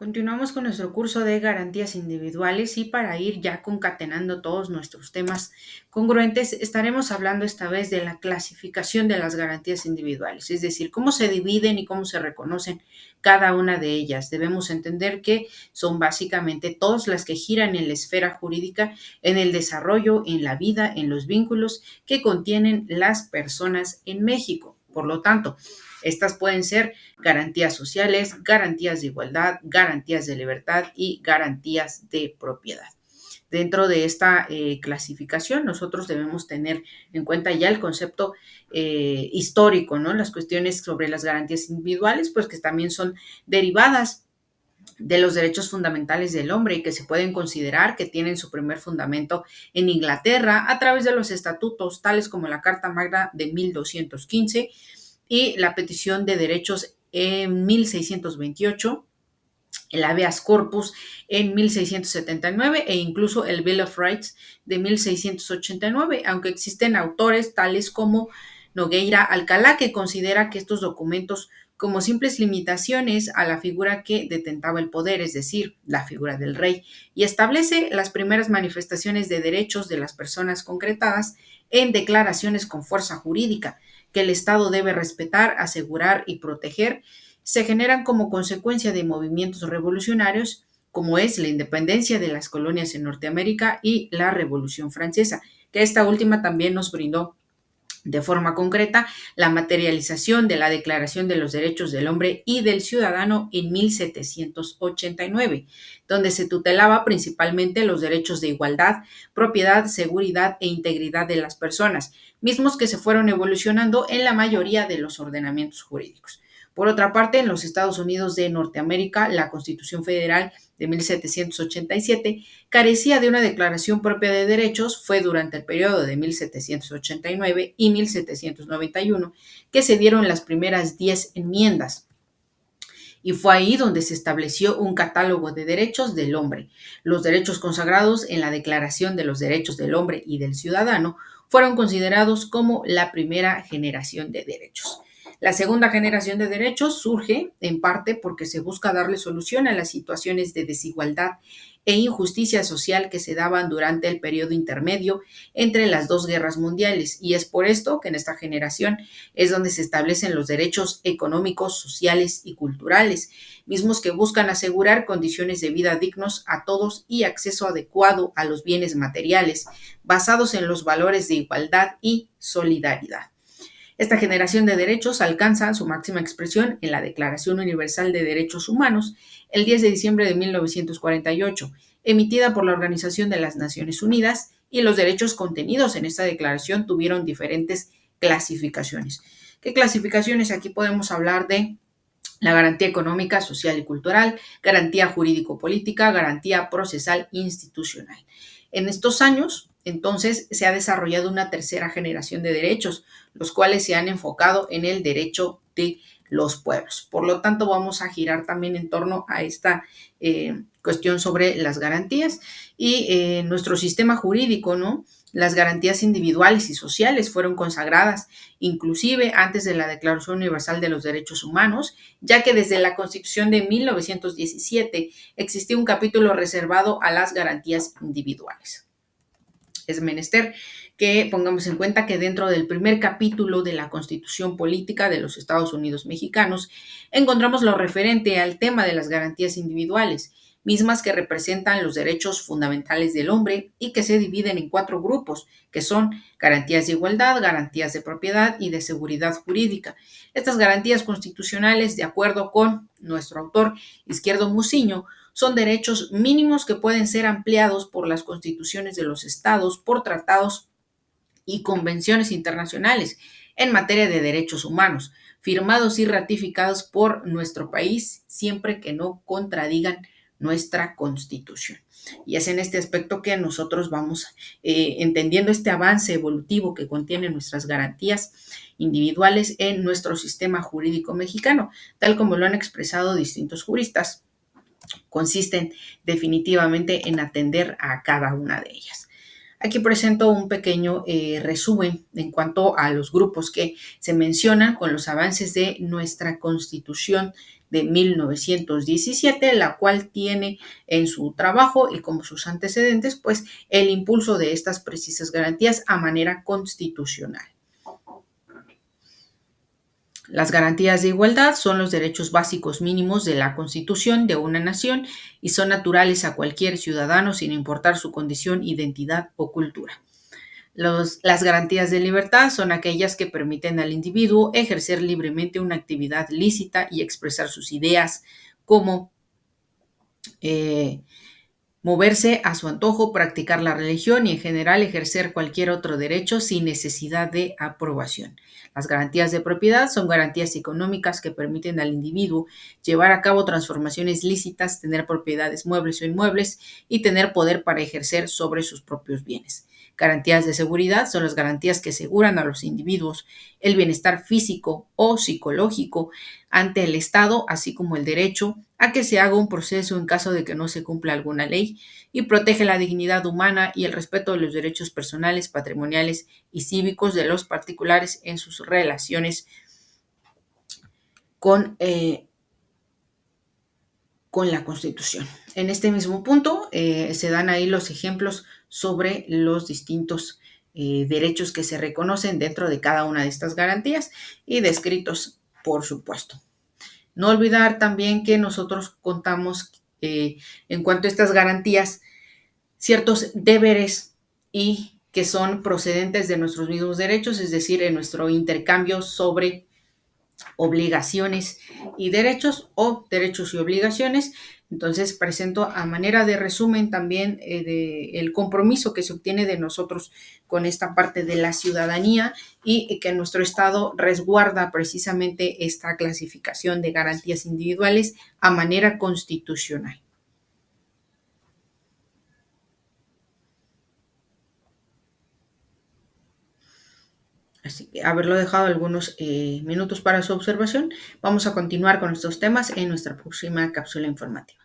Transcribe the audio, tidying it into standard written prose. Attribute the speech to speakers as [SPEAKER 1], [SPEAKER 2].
[SPEAKER 1] Continuamos con nuestro curso de garantías individuales y para ir ya concatenando todos nuestros temas congruentes, estaremos hablando esta vez de la clasificación de las garantías individuales, es decir, cómo se dividen y cómo se reconocen cada una de ellas. Debemos entender que son básicamente todas las que giran en la esfera jurídica, en el desarrollo, en la vida, en los vínculos que contienen las personas en México. Por lo tanto, estas pueden ser garantías sociales, garantías de igualdad, garantías de libertad y garantías de propiedad. Dentro de esta clasificación, nosotros debemos tener en cuenta ya el concepto histórico, ¿no? Las cuestiones sobre las garantías individuales, pues que también son derivadas de los derechos fundamentales del hombre y que se pueden considerar que tienen su primer fundamento en Inglaterra a través de los estatutos, tales como la Carta Magna de 1215 y la petición de derechos en 1628, el habeas corpus en 1679 e incluso el Bill of Rights de 1689, aunque existen autores tales como Nogueira Alcalá que considera que estos documentos como simples limitaciones a la figura que detentaba el poder, es decir, la figura del rey, y establece las primeras manifestaciones de derechos de las personas concretadas en declaraciones con fuerza jurídica que el Estado debe respetar, asegurar y proteger, se generan como consecuencia de movimientos revolucionarios, como es la independencia de las colonias en Norteamérica y la Revolución Francesa, que esta última también nos brindó de forma concreta la materialización de la Declaración de los Derechos del Hombre y del Ciudadano en 1789, donde se tutelaba principalmente los derechos de igualdad, propiedad, seguridad e integridad de las personas, mismos que se fueron evolucionando en la mayoría de los ordenamientos jurídicos. Por otra parte, en los Estados Unidos de Norteamérica, la Constitución Federal de 1787 carecía de una declaración propia de derechos. Fue durante el periodo de 1789 y 1791 que se dieron las primeras 10 enmiendas. Y fue ahí donde se estableció un catálogo de derechos del hombre. Los derechos consagrados en la Declaración de los Derechos del Hombre y del Ciudadano fueron considerados como la primera generación de derechos. La segunda generación de derechos surge en parte porque se busca darle solución a las situaciones de desigualdad e injusticia social que se daban durante el periodo intermedio entre las dos guerras mundiales, y es por esto que en esta generación es donde se establecen los derechos económicos, sociales y culturales, mismos que buscan asegurar condiciones de vida dignos a todos y acceso adecuado a los bienes materiales, basados en los valores de igualdad y solidaridad. Esta generación de derechos alcanza su máxima expresión en la Declaración Universal de Derechos Humanos el 10 de diciembre de 1948, emitida por la Organización de las Naciones Unidas, y los derechos contenidos en esta declaración tuvieron diferentes clasificaciones. ¿Qué clasificaciones? Aquí podemos hablar de la garantía económica, social y cultural, garantía jurídico-política, garantía procesal institucional. En estos años, entonces, se ha desarrollado una tercera generación de derechos, los cuales se han enfocado en el derecho de los pueblos. Por lo tanto, vamos a girar también en torno a esta cuestión sobre las garantías y nuestro sistema jurídico, ¿no? Las garantías individuales y sociales fueron consagradas inclusive antes de la Declaración Universal de los Derechos Humanos, ya que desde la Constitución de 1917 existía un capítulo reservado a las garantías individuales. Es menester que pongamos en cuenta que dentro del primer capítulo de la Constitución Política de los Estados Unidos Mexicanos encontramos lo referente al tema de las garantías individuales, mismas que representan los derechos fundamentales del hombre y que se dividen en 4 grupos, que son garantías de igualdad, garantías de propiedad y de seguridad jurídica. Estas garantías constitucionales, de acuerdo con nuestro autor Izquierdo Muciño, son derechos mínimos que pueden ser ampliados por las constituciones de los estados, por tratados y convenciones internacionales en materia de derechos humanos, firmados y ratificados por nuestro país, siempre que no contradigan nuestra Constitución. Y es en este aspecto que nosotros vamos entendiendo este avance evolutivo que contienen nuestras garantías individuales en nuestro sistema jurídico mexicano, tal como lo han expresado distintos juristas. Consisten definitivamente en atender a cada una de ellas. Aquí presento un pequeño resumen en cuanto a los grupos que se mencionan con los avances de nuestra Constitución de 1917, la cual tiene en su trabajo y como sus antecedentes, pues el impulso de estas precisas garantías a manera constitucional. Las garantías de igualdad son los derechos básicos mínimos de la Constitución de una nación y son naturales a cualquier ciudadano sin importar su condición, identidad o cultura. Las garantías de libertad son aquellas que permiten al individuo ejercer libremente una actividad lícita y expresar sus ideas, como eh, moverse a su antojo, practicar la religión y en general ejercer cualquier otro derecho sin necesidad de aprobación. Las garantías de propiedad son garantías económicas que permiten al individuo llevar a cabo transformaciones lícitas, tener propiedades muebles o inmuebles y tener poder para ejercer sobre sus propios bienes. Garantías de seguridad son las garantías que aseguran a los individuos el bienestar físico o psicológico ante el Estado, así como el derecho a que se haga un proceso en caso de que no se cumpla alguna ley, y protege la dignidad humana y el respeto de los derechos personales, patrimoniales y cívicos de los particulares en sus relaciones con, eh, con la Constitución. En este mismo punto se dan ahí los ejemplos sobre los distintos derechos que se reconocen dentro de cada una de estas garantías y descritos, por supuesto. No olvidar también que nosotros contamos en cuanto a estas garantías ciertos deberes y que son procedentes de nuestros mismos derechos, es decir, en nuestro intercambio sobre obligaciones y derechos o derechos y obligaciones. Entonces presento a manera de resumen también el compromiso que se obtiene de nosotros con esta parte de la ciudadanía y que nuestro Estado resguarda precisamente esta clasificación de garantías individuales a manera constitucional. Así que haberlo dejado algunos minutos para su observación, vamos a continuar con estos temas en nuestra próxima cápsula informativa.